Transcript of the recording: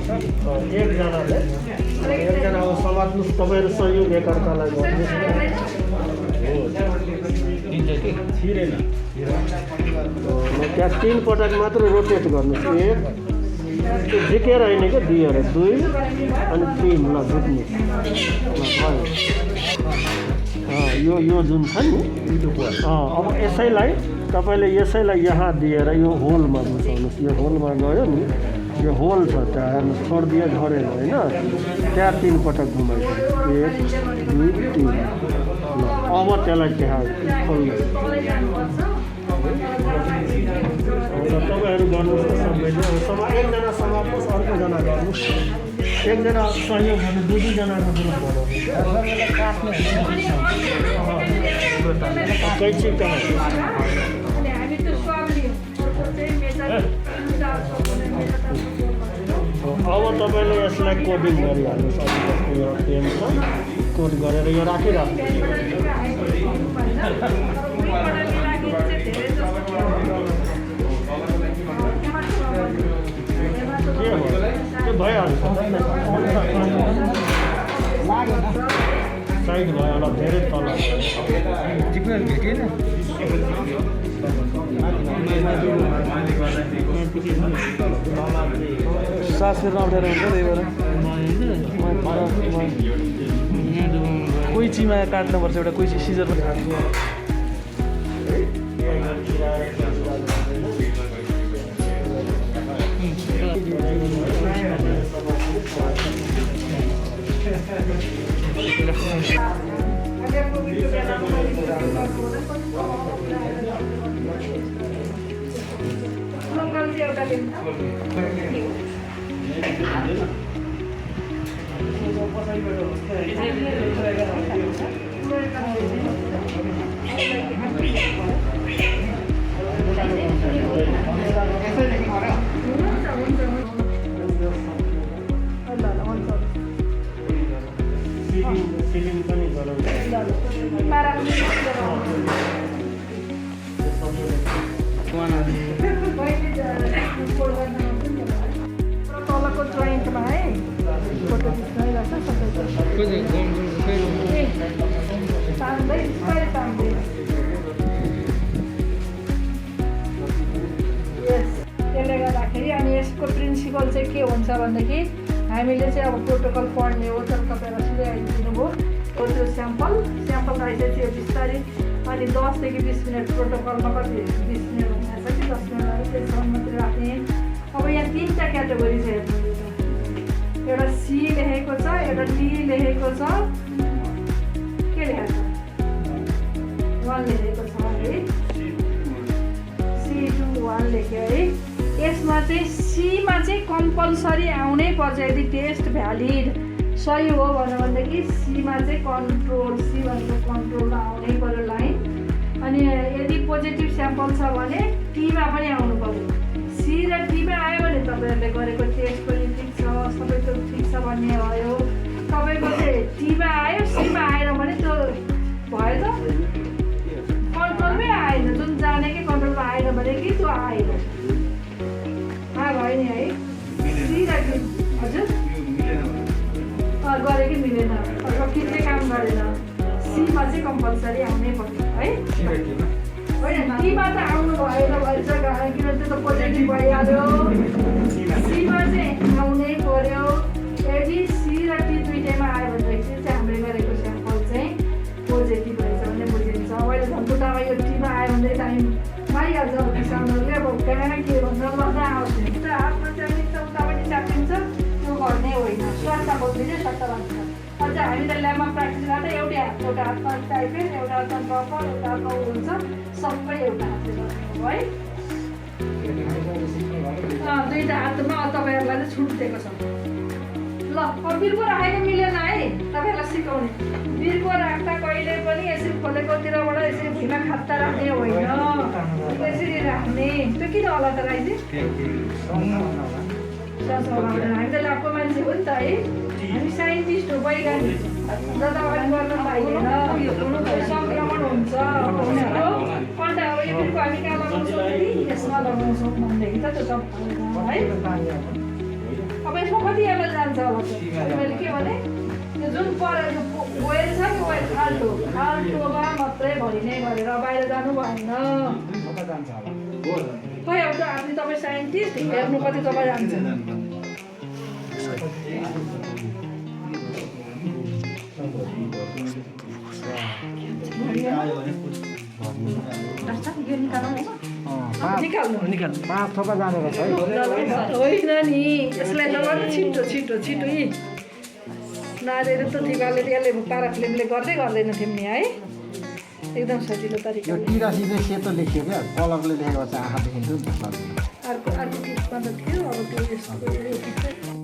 एकजनाले एकजना अब समात्नुहोस् तपाईँहरू सहयोग एकअर्कालाई गर्नुहोस् छिरेन त्यहाँ 3 पटक मात्र रोटेट गर्नुहोस् 1 त्यो झिकेर होइन क्या दिएर 2 अनि 3 ल झुक्नुहोस् यो जुन छ नि अब यसैलाई तपाईँले यसैलाई यहाँ दिएर यो होलमा घुसाउनुहोस् यो होलमा गयो नि यो होल छ त्यहाँ हेर्नुहोस् छोडिदियो झरेन होइन त्यहाँ 3 पटक घुमाइदिनुहोस् 1 2 3 ल अब त्यसलाई त्यहाँ खोल्नुहोस् तपाईँहरू गर्नुहोस् न सबैले एकजना समात्नुहोस् अर्कोजना गर्नुहोस् एकजना सहयोग गर्नु 2-2 जनाको ग्रुप बनाउनुहोस् कैची कहाँ अब तपाईँले यसलाई कोडिङ गरिहाल्नुहोस् अब यो पेन छ कोड गरेर यो राखिराख्नु के हो त्यो भइहाल्छ साइड भयो होला धेरै तल भेटेन सास फेर्न अप्ठ्यारो हुन्छ त्यही भएर कोइचीमा काट्नुपर्छ एउटा कोइची सिजर पनि सिलिङ पनि गराउँछ तलको जोइन्टमा है फोटो खिच्नैरहेछ तान्दै तान्दै त्यसले गर्दाखेरि अनि यसको प्रिन्सिपल चाहिँ के हुन्छ भनेदेखि हामीले चाहिँ अब प्रोटोकल पढ्ने हो तर तपाईँलाई सिधै आइदिनु भयो त्यो स्याम्पल आइसकेपछि यो बिस्तारै अनि 10 देखि 20 मिनट प्रोटोकलमा कति 20 मिनट हुनेछ कि 10 मिनट त्यसमा मात्रै राख्ने अब यहाँ 3टा क्याटेगोरी छ एउटा सी लेखेको छ एउटा डी लेखेको छ के लेखेको छ 1 लेखेको छ है C2 1 लेख्यो है यसमा चाहिँ सीमा चाहिँ कम्पलसरी आउनै पर्छ यदि टेस्ट भ्यालिड सही हो भनेदेखि सीमा चाहिँ कन्ट्रोल सी भनेको कन्ट्रोलमा आउनै पर्यो लाइन अनि यदि पोजिटिभ स्याम्पल छ भने टीमा पनि आउनु पर्यो सी र टीमा आयो भने तपाईँहरूले गरेको टेस्ट पनि ठिक छ सबै त्यो ठिक छ भन्ने भयो तपाईँको चाहिँ टीमा आयो सीमा आएन भने त्यो भयो त कन्ट्रोलमै आएन जुन जानेकै कन्ट्रोलमा आएन भने कि त्यो आएन भयो नि है सी र टी हजुर गरे कि मिलेन किन्ने काम गरेन सीमा चाहिँ कम्पलसरी आउनै पर्छ है होइन टीमा त आउनु भएन भएछ किन त्यो त पोजिटिभ भइहाल्यो सीमा चाहिँ आउनै पर्यो यदि सी र टी दुइटैमा आयो भनेदेखि चाहिँ हामीले गरेको स्याम्पल चाहिँ पोजिटिभ भएछ भने बुझिन्छ अहिले धनकुटामा यो टीमा आयो भने त हामी पाइहाल्छ किसानहरूले अब कहाँ के भन्छ लग्न आउँछ आफ्नो चाहिँ उतापट्टि च्यापिन्छ त्यो गर्ने होइन स्वास्थ्य बोल्ने सट्ट लाग्छ अझ हामी त ल्याबमा प्र्याक्टिस गर्दा एउटा हातमा टाइपेन एउटा हातमा बफर एउटा हातमा हुन्छ सबै एउटा हातले गर्ने हो है दुईवटा हातमा तपाईँहरूलाई चाहिँ छुट दिएको छ ल बिर्को राखेको मिलेन है तपाईँहरूलाई सिकाउने बिर्को राख्दा कहिले पनि यसरी खोलेकोतिरबाट यसरी भुइँमा खाप्ता राख्ने होइन यसरी राख्ने त्यो किन होला त राइजी हामी त ल्याबको मान्छे हो नि त है हामी साइन्टिस्ट हो वैज्ञानिक जताभावी गर्न पाइँदैन सङ्क्रमण हुन्छ अन्त अब यो बिर्को हामी कहाँ लगाउँछौँ यसमा लगाउँछौँ भनेदेखि त त्यो है अब यसमा कति एमएल जान्छ होला त मैले के भने यो जुन परेको गोयल छ नि गोयल खाल्टोमा मात्रै भरिने गरेर बाहिर जानु भएन खोइ अब त हामी तपाईँ साइन्टिस्ट हेर्नु कति तपाईँ जान्छ निकाल्नु 5 थोपा जाने रहेछ है होइन नि यसलाई नगर्नु छिटो छिटो छिटो यी नारेर त तिमीहरूले यसले पारा फिल्मले गर्दै गर्दैन थियौँ नि है एकदम सजिलो तरिका यो टिरासी चाहिँ सेतो लेखियो क्या कलरले लेखेको चाहिँ आँखा देखिन्थ्यो नि त अर्को अर्को टिप्समा त थियो अब त्यो यस्तो